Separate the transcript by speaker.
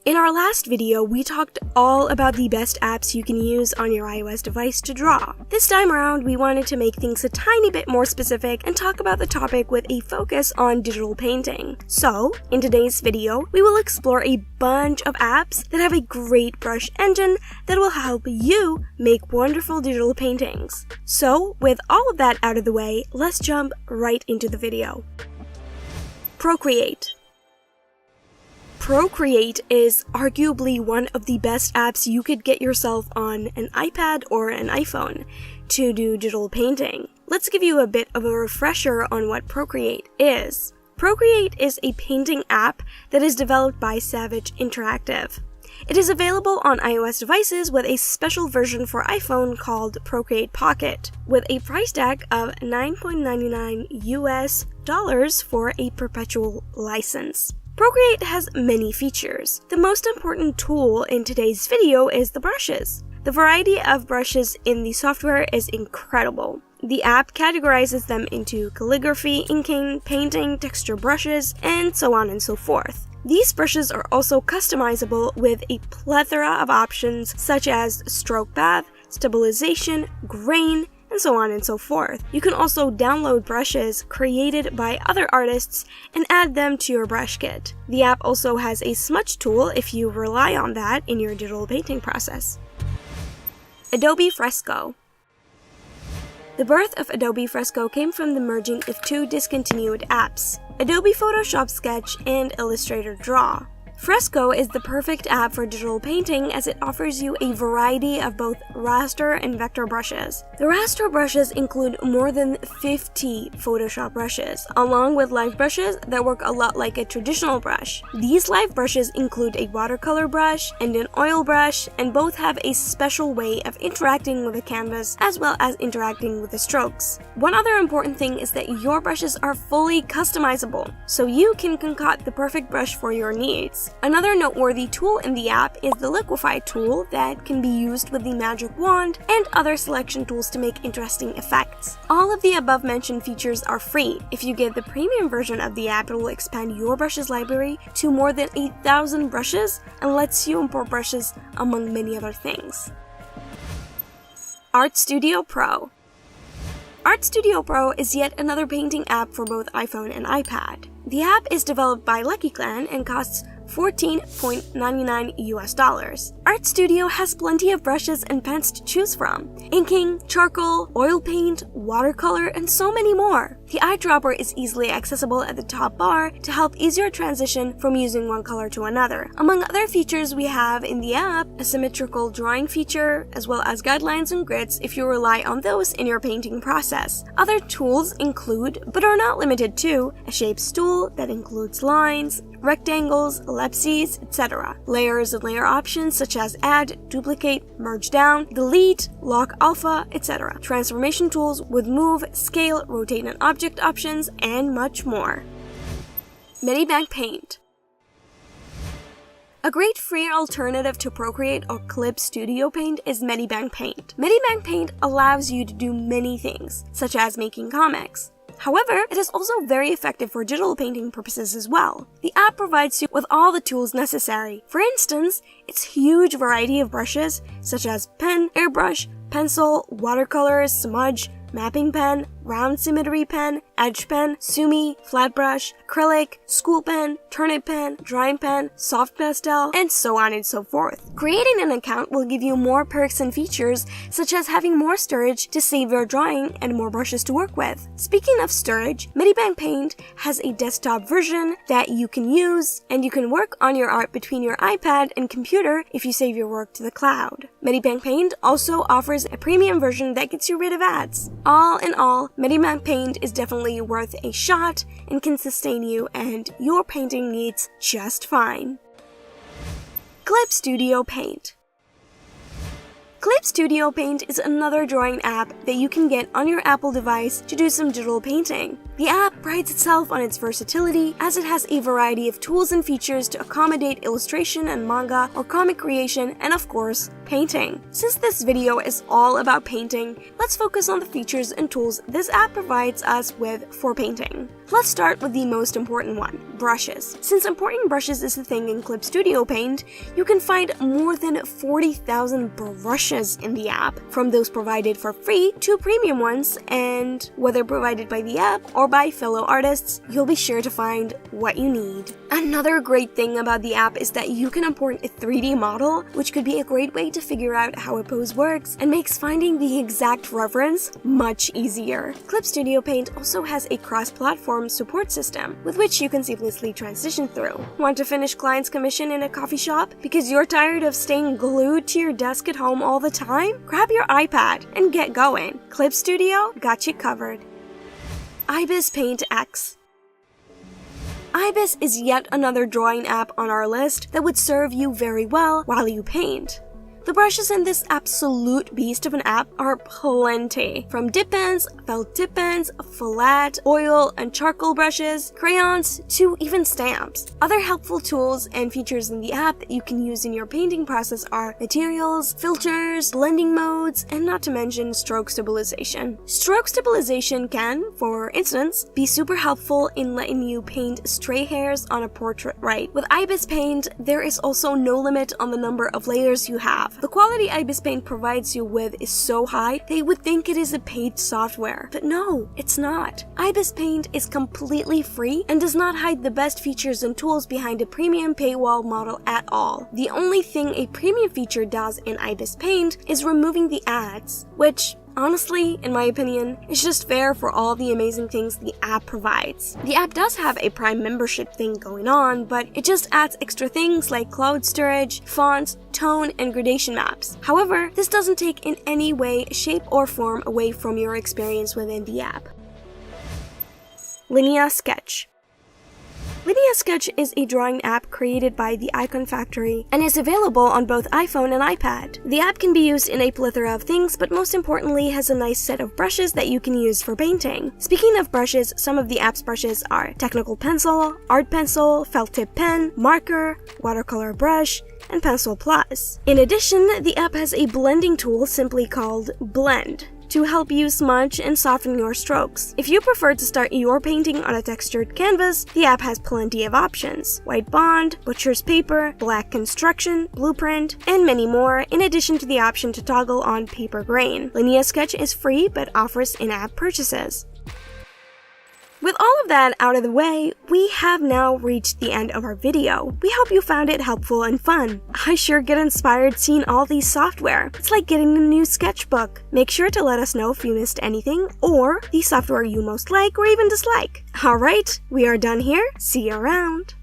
Speaker 1: In our last video, we talked all about the best apps you can use on your iOS device to draw. This time around, we wanted to make things a tiny bit more specific and talk about the topic with a focus on digital painting. So, in today's video, we will explore a bunch of apps that have a great brush engine that will help you make wonderful digital paintings. So, with all of that out of the way, let's jump right into the video. Procreate. Procreate is arguably one of the best apps you could get yourself on an iPad or an iPhone to do digital painting. Let's give you a bit of a refresher on what Procreate is. Procreate is a painting app that is developed by Savage Interactive. It is available on iOS devices with a special version for iPhone called Procreate Pocket, with a price tag of $9.99 US for a perpetual license. Procreate has many features. The most important tool in today's video is the brushes. The variety of brushes in the software is incredible. The app categorizes them into calligraphy, inking, painting, texture brushes, and so on and so forth. These brushes are also customizable with a plethora of options such as stroke path, stabilization, grain, and so on and so forth. You can also download brushes created by other artists and add them to your brush kit. The app also has a smudge tool if you rely on that in your digital painting process. Adobe Fresco. The birth of Adobe Fresco came from the merging of two discontinued apps, Adobe Photoshop Sketch and Illustrator Draw. Fresco is the perfect app for digital painting as it offers you a variety of both raster and vector brushes. The raster brushes include more than 50 Photoshop brushes, along with live brushes that work a lot like a traditional brush. These live brushes include a watercolor brush and an oil brush, and both have a special way of interacting with the canvas as well as interacting with the strokes. One other important thing is that your brushes are fully customizable, so you can concoct the perfect brush for your needs. Another noteworthy tool in the app is the Liquify tool that can be used with the magic wand and other selection tools to make interesting effects. All of the above mentioned features are free. If you get the premium version of the app, it will expand your brushes library to more than 8,000 brushes and lets you import brushes among many other things. Art Studio Pro. Art Studio Pro is yet another painting app for both iPhone and iPad. The app is developed by Lucky Clan and costs $14.99 US. Art Studio has plenty of brushes and pens to choose from: inking, charcoal, oil paint, watercolor, and so many more. The eyedropper is easily accessible at the top bar to help ease your transition from using one color to another. Among other features we have in the app, a symmetrical drawing feature, as well as guidelines and grids if you rely on those in your painting process. Other tools include, but are not limited to, a shapes tool that includes lines, rectangles, ellipses, etc. Layers and layer options such as add, duplicate, merge down, delete, lock alpha, etc. Transformation tools with move, scale, rotate and object options, and much more. Medibank Paint. A great free alternative to Procreate or Clip Studio Paint is Medibank Paint. Medibank Paint allows you to do many things, such as making comics. However, it is also very effective for digital painting purposes as well. The app provides you with all the tools necessary. For instance, its huge variety of brushes, such as pen, airbrush, pencil, watercolors, smudge, mapping pen, round symmetry pen, edge pen, sumi, flat brush, acrylic, school pen, turnip pen, drawing pen, soft pastel, and so on and so forth. Creating an account will give you more perks and features, such as having more storage to save your drawing and more brushes to work with. Speaking of storage, Medibank Paint has a desktop version that you can use, and you can work on your art between your iPad and computer if you save your work to the cloud. Medibank Paint also offers a premium version that gets you rid of ads. All in all, Medibank Paint is definitely worth a shot and can sustain you and your painting needs just fine. Clip Studio Paint. Clip Studio Paint is another drawing app that you can get on your Apple device to do some digital painting. The app prides itself on its versatility, as it has a variety of tools and features to accommodate illustration and manga or comic creation, and of course, painting. Since this video is all about painting, let's focus on the features and tools this app provides us with for painting. Let's start with the most important one, brushes. Since importing brushes is a thing in Clip Studio Paint, you can find more than 40,000 brushes in the app, from those provided for free to premium ones, and whether provided by the app or by fellow artists, you'll be sure to find what you need. Another great thing about the app is that you can import a 3D model, which could be a great way to figure out how a pose works and makes finding the exact reference much easier. Clip Studio Paint also has a cross-platform support system with which you can seamlessly transition through. Want to finish client's commission in a coffee shop because you're tired of staying glued to your desk at home all the time? Grab your iPad and get going. Clip Studio got you covered. Ibis Paint X. Ibis is yet another drawing app on our list that would serve you very well while you paint. The brushes in this absolute beast of an app are plenty. From dip pens, felt tip pens, flat, oil, and charcoal brushes, crayons, to even stamps. Other helpful tools and features in the app that you can use in your painting process are materials, filters, blending modes, and not to mention stroke stabilization. Stroke stabilization can, for instance, be super helpful in letting you paint stray hairs on a portrait right. With Ibis Paint, there is also no limit on the number of layers you have. The quality Ibis Paint provides you with is so high that you would think it is a paid software. But no, it's not. Ibis Paint is completely free and does not hide the best features and tools behind a premium paywall model at all. The only thing a premium feature does in Ibis Paint is removing the ads, which honestly, in my opinion, it's just fair for all the amazing things the app provides. The app does have a Prime membership thing going on, but it just adds extra things like cloud storage, fonts, tone, and gradation maps. However, this doesn't take in any way, shape, or form away from your experience within the app. Linea Sketch. Linea Sketch is a drawing app created by the Icon Factory and is available on both iPhone and iPad. The app can be used in a plethora of things, but most importantly has a nice set of brushes that you can use for painting. Speaking of brushes, some of the app's brushes are Technical Pencil, Art Pencil, Felt Tip Pen, Marker, Watercolor Brush, and Pencil Plus. In addition, the app has a blending tool simply called Blend to help you smudge and soften your strokes. If you prefer to start your painting on a textured canvas, the app has plenty of options: white bond, butcher's paper, black construction, blueprint, and many more, in addition to the option to toggle on paper grain. Linea Sketch is free but offers in-app purchases. With all of that out of the way, we have now reached the end of our video. We hope you found it helpful and fun. I sure get inspired seeing all these software. It's like getting a new sketchbook. Make sure to let us know if you missed anything or the software you most like or even dislike. Alright, we are done here. See you around.